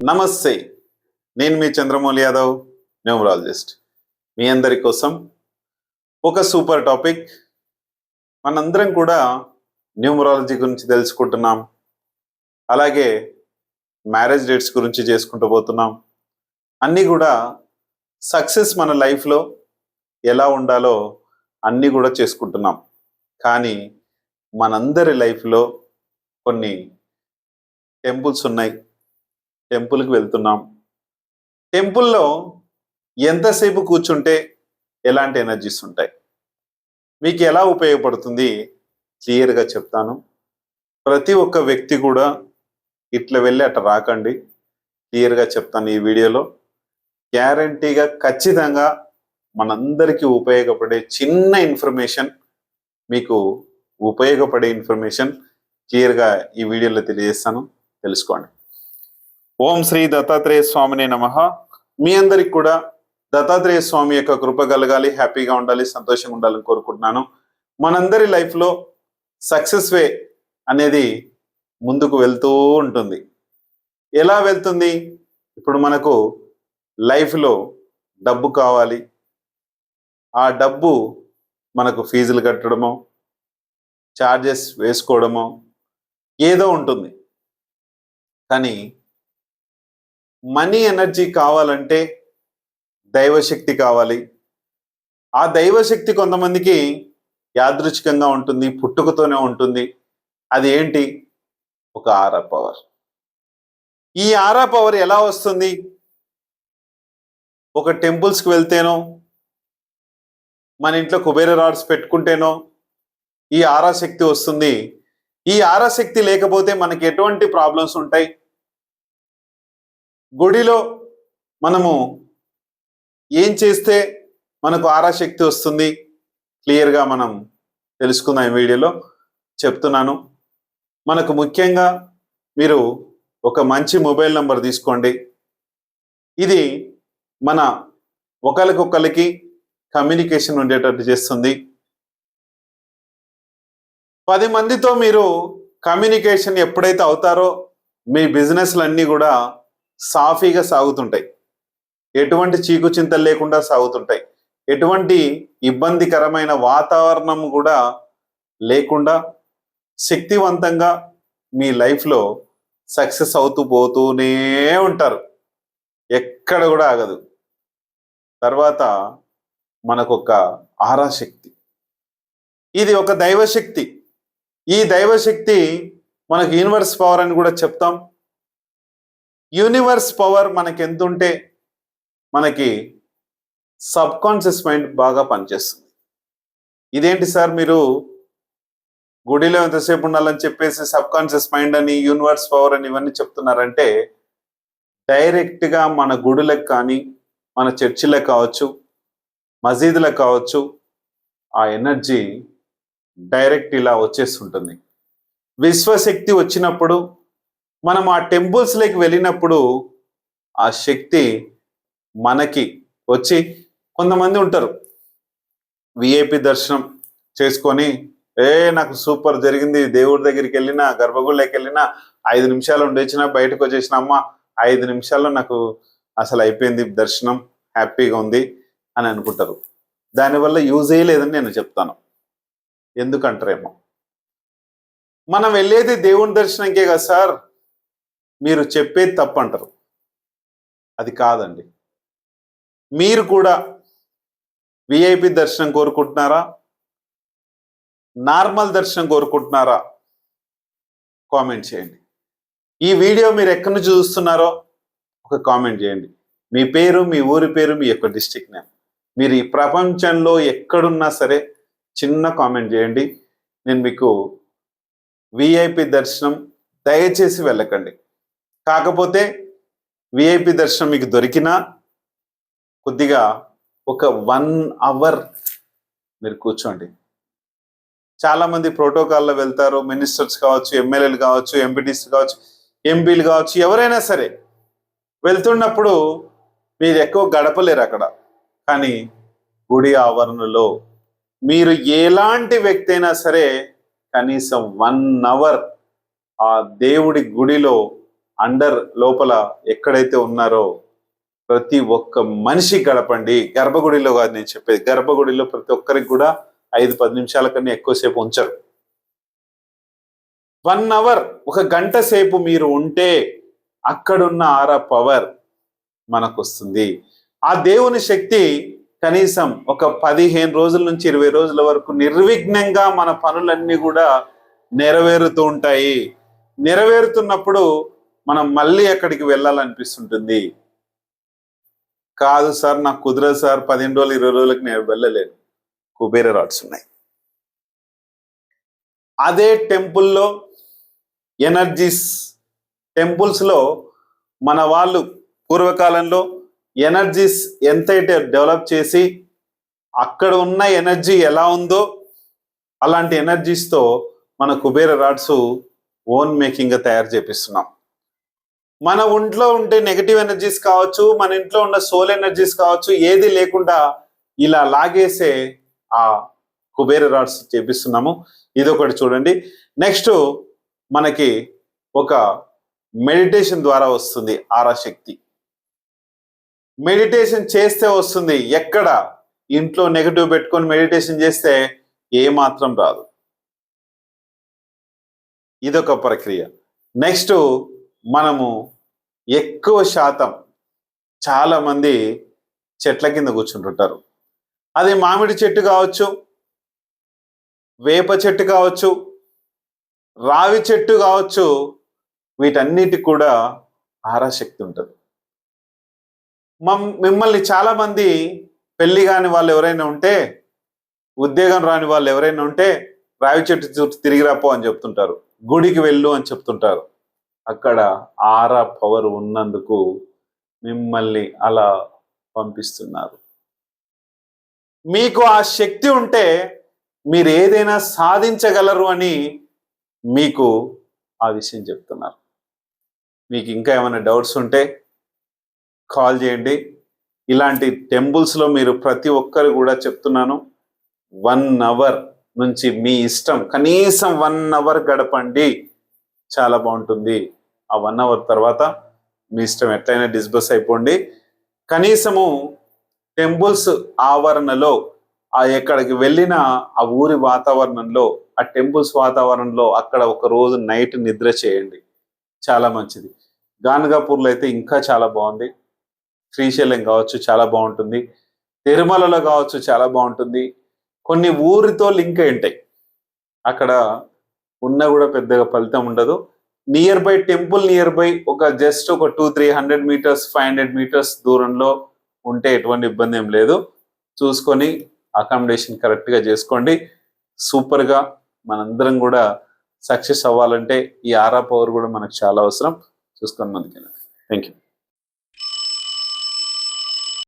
నమస్తే. నేను మీ చంద్రమౌళి యాదవ్, న్యూమరాలజిస్ట్. మీ అందరి కోసం ఒక సూపర్ టాపిక్. మనందరం కూడా న్యూమరాలజీ గురించి తెలుసుకుంటున్నాం. అలాగే మ్యారేజ్ డేట్స్ గురించి చేసుకుంటూ పోతున్నాం. అన్నీ కూడా సక్సెస్ మన లైఫ్లో ఎలా ఉండాలో అన్నీ కూడా చేసుకుంటున్నాం. కానీ మనందరి లైఫ్లో కొన్ని టెంపుల్స్ ఉన్నాయి. టెంపుల్కి వెళ్తున్నాం. టెంపుల్లో ఎంతసేపు కూర్చుంటే ఎలాంటి ఎనర్జీస్ ఉంటాయి, మీకు ఎలా ఉపయోగపడుతుంది క్లియర్గా చెప్తాను. ప్రతి ఒక్క వ్యక్తి కూడా ఇట్లా వెళ్ళి అట్లా రాకండి. క్లియర్గా చెప్తాను ఈ వీడియోలో. గ్యారంటీగా ఖచ్చితంగా మనందరికీ ఉపయోగపడే చిన్న ఇన్ఫర్మేషన్, మీకు ఉపయోగపడే ఇన్ఫర్మేషన్ క్లియర్గా ఈ వీడియోలో తెలియజేస్తాను, తెలుసుకోండి. ఓం శ్రీ దత్తాత్రేయ స్వామినే నమః. మీ అందరికి కూడా దత్తాత్రేయ స్వామి యొక్క కృప కలగాలి, హ్యాపీగా ఉండాలి, సంతోషంగా ఉండాలని కోరుకుంటున్నాను. మనందరి లైఫ్లో సక్సెస్ వే అనేది ముందుకు వెళ్తూ ఉంటుంది. ఎలా వెళ్తుంది? ఇప్పుడు మనకు లైఫ్లో డబ్బు కావాలి. ఆ డబ్బు మనకు ఫీజులు కట్టడమో, ఛార్జెస్ వేసుకోవడమో ఏదో ఉంటుంది. కానీ మనీ ఎనర్జీ కావాలంటే దైవశక్తి కావాలి. ఆ దైవశక్తి కొంతమందికి యాదృచ్ఛికంగా ఉంటుంది, పుట్టుకతోనే ఉంటుంది. అది ఏంటి? ఒక ఆరా పవర్. ఈ ఆరా పవర్ ఎలా వస్తుంది? ఒక టెంపుల్స్కి వెళ్తేనో, మన ఇంట్లో కుబేర రాడ్స్ పెట్టుకుంటేనో ఈ ఆరా శక్తి వస్తుంది. ఈ ఆరా శక్తి లేకపోతే మనకి ఎటువంటి ప్రాబ్లమ్స్ ఉంటాయి? గుడిలో మనము ఏం చేస్తే మనకు ఆరాశక్తి వస్తుంది? క్లియర్గా మనం తెలుసుకుందాం. ఈ వీడియోలో చెప్తున్నాను. మనకు ముఖ్యంగా మీరు ఒక మంచి మొబైల్ నంబర్ తీసుకోండి. ఇది మన ఒకరికొకరికి కమ్యూనికేషన్ ఉండేటట్టు చేస్తుంది. 10 మందితో మీరు కమ్యూనికేషన్ ఎప్పుడైతే అవుతారో మీ బిజినెస్లన్నీ కూడా సాఫీగా సాగుతుంటాయి. ఎటువంటి చీకు చింతలు లేకుండా సాగుతుంటాయి. ఎటువంటి ఇబ్బందికరమైన వాతావరణం కూడా లేకుండా శక్తివంతంగా మీ లైఫ్లో సక్సెస్ అవుతూ పోతూనే ఉంటారు. ఎక్కడ కూడా ఆగదు. తర్వాత మనకొక ఆరాశక్తి. ఇది ఒక దైవశక్తి. ఈ దైవశక్తి మనకు యూనివర్స్ పవర్ అని కూడా చెప్తాం. యూనివర్స్ పవర్ మనకి ఎంత ఉంటే మనకి సబ్ కాన్షియస్ మైండ్ బాగా పనిచేస్తుంది. ఇదేంటి సార్, మీరు గుడిలో ఎంతసేపు ఉండాలని చెప్పేసి సబ్ కాన్షియస్ మైండ్ అని, యూనివర్స్ పవర్ అని ఇవన్నీ చెప్తున్నారంటే, డైరెక్ట్గా మన గుడులకు కానీ, మన చర్చిలకు కావచ్చు, మసీదులకు కావచ్చు, ఆ ఎనర్జీ డైరెక్ట్ ఇలా వచ్చేస్తుంటుంది. విశ్వశక్తి వచ్చినప్పుడు మనం ఆ టెంపుల్స్లోకి వెళ్ళినప్పుడు ఆ శక్తి మనకి వచ్చి, కొంతమంది ఉంటారు విఐపి దర్శనం చేసుకొని, నాకు సూపర్ జరిగింది, దేవుడి దగ్గరికి వెళ్ళినా, గర్భగుడిలోకి వెళ్ళినా 5 నిమిషాలు ఉండొచ్చినా, బయటకు వచ్చేసిన అమ్మ 5 నిమిషాల్లో నాకు అసలు అయిపోయింది దర్శనం, హ్యాపీగా ఉంది అని అనుకుంటారు. దానివల్ల యూజ్ లేదని నేను చెప్తాను. ఎందుకంటారేమో, మనం వెళ్ళేది దేవుని దర్శనంకే కదా సార్, మీరు చెప్పేది తప్పు అంటారు. అది కాదండి. మీరు కూడా విఐపి దర్శనం కోరుకుంటున్నారా, నార్మల్ దర్శనం కోరుకుంటున్నారా? కామెంట్ చేయండి. ఈ వీడియో మీరు ఎక్కడి నుంచి చూస్తున్నారో ఒక కామెంట్ చేయండి. మీ పేరు, మీ ఊరి పేరు, మీ యొక్క డిస్ట్రిక్ట్ నేమ్. మీరు ఈ ప్రపంచంలో ఎక్కడున్నా సరే చిన్న కామెంట్ చేయండి. నేను మీకు విఐపి దర్శనం దయచేసి వెళ్ళకండి. కాకపోతే విఐపి దర్శనం మీకు దొరికినా కొద్దిగా ఒక 1 అవర్ మీరు కూర్చోండి. చాలామంది ప్రోటోకాల్లో వెళ్తారు. మినిస్టర్స్ కావచ్చు, ఎమ్మెల్యేలు కావచ్చు, ఎంపీటీస్ కావచ్చు, ఎంపీలు కావచ్చు, ఎవరైనా సరే వెళ్తున్నప్పుడు మీరు ఎక్కువ గడపలేరు అక్కడ. కానీ గుడి ఆవరణలో మీరు ఎలాంటి వ్యక్తి అయినా సరే కనీసం 1 అవర్ ఆ దేవుడి గుడిలో అండర్ లోపల ఎక్కడైతే ఉన్నారో ప్రతి ఒక్క మనిషి గడపండి. గర్భగుడిలో కాదు నేను చెప్పేది, గర్భగుడిలో ప్రతి ఒక్కరికి కూడా 5-10 నిమిషాల కన్నా ఎక్కువసేపు ఉంచరు. 1 అవర్, 1 గంట సేపు మీరు ఉంటే అక్కడున్న ఆరా పవర్ మనకు వస్తుంది. ఆ దేవుని శక్తి కనీసం ఒక 15 రోజుల నుంచి 20 రోజుల వరకు నిర్విఘ్నంగా మన పనులన్నీ కూడా నెరవేరుతూ ఉంటాయి. నెరవేరుతున్నప్పుడు మనం మళ్ళీ అక్కడికి వెళ్ళాలనిపిస్తుంటుంది. కాదు సార్ నాకు కుదరదు సార్, 15 రోజులు 20 రోజులకు నేను వెళ్ళలేను. కుబేర రాడ్స్ ఉన్నాయి. అదే టెంపుల్లో ఎనర్జీస్, టెంపుల్స్లో మన వాళ్ళు పూర్వకాలంలో ఎనర్జీస్ ఎంతైతే డెవలప్ చేసి అక్కడ ఉన్న ఎనర్జీ ఎలా ఉందో అలాంటి ఎనర్జీస్తో మన కుబేర రాడ్స్ ఓన్ మేకింగ్గా తయారు చేపిస్తున్నాం. మన ఒంట్లో ఉంటే నెగటివ్ ఎనర్జీస్ కావచ్చు, మన ఇంట్లో ఉన్న సోల్ ఎనర్జీస్ కావచ్చు, ఏది లేకుండా ఇలా లాగేసే ఆ కుబేర రాడ్స్ చేపిస్తున్నాము. ఇదొకటి చూడండి. నెక్స్ట్ మనకి ఒక మెడిటేషన్ ద్వారా వస్తుంది ఆరా శక్తి. మెడిటేషన్ చేస్తే వస్తుంది. ఎక్కడ? ఇంట్లో నెగటివ్ పెట్టుకొని మెడిటేషన్ చేస్తే ఏమాత్రం రాదు. ఇదొక ప్రక్రియ. నెక్స్ట్ మనము ఎక్కువ శాతం చాలా మంది చెట్ల కింద కూర్చుంటుంటారు. అది మామిడి చెట్టు కావచ్చు, వేప చెట్టు కావచ్చు, రావి చెట్టు కావచ్చు, వీటన్నిటికి కూడా ఆరాశక్తి ఉంటుంది. మిమ్మల్ని చాలా మంది పెళ్లి కాని వాళ్ళు ఎవరైనా ఉంటే, ఉద్యోగం రాని వాళ్ళు ఎవరైనా ఉంటే రావి చెట్టు చుట్టూ తిరిగి రాపో అని చెప్తుంటారు, గుడికి వెళ్ళు అని చెప్తుంటారు. అక్కడ ఆరా పవర్ ఉన్నందుకు మిమ్మల్ని అలా పంపిస్తున్నారు. మీకు ఆ శక్తి ఉంటే మీరు ఏదైనా సాధించగలరు అని మీకు ఆ విషయం చెప్తున్నారు. మీకు ఇంకా ఏమైనా డౌట్స్ ఉంటే కాల్ చేయండి. ఇలాంటి టెంపుల్స్లో మీరు ప్రతి ఒక్కరు కూడా చెప్తున్నాను, 1 అవర్ నుంచి మీ ఇష్టం, కనీసం 1 అవర్ గడపండి, చాలా బాగుంటుంది. ఆ 1 అవర్ తర్వాత మీ ఇష్టం ఎట్లయినా డిస్బస్ అయిపోండి. కనీసము టెంపుల్స్ ఆవరణలో ఎక్కడికి వెళ్ళినా ఆ ఊరి వాతావరణంలో, ఆ టెంపుల్స్ వాతావరణంలో అక్కడ ఒక రోజు నైట్ నిద్ర చేయండి, చాలా మంచిది. గానగాపూర్లో అయితే ఇంకా చాలా బాగుంది. శ్రీశైలం కావచ్చు చాలా బాగుంటుంది, తిరుమలలో కావచ్చు చాలా బాగుంటుంది. కొన్ని ఊరితో లింక్ అయి ఉంటాయి, అక్కడ ఉన్న కూడా పెద్దగా ఫలితం ఉండదు. Near by temple, near by ఒక జస్ట్ ఒక 200-300 మీటర్స్ 500 మీటర్స్ దూరంలో ఉంటే ఎటువంటి ఇబ్బంది ఏం లేదు. చూసుకొని అకామిడేషన్ కరెక్ట్గా చేసుకోండి. సూపర్గా మనందరం కూడా సక్సెస్ అవ్వాలంటే ఈ ఆరా పవర్ కూడా మనకు చాలా అవసరం. చూసుకొని ముందుకెళ్ళండి. Thank you.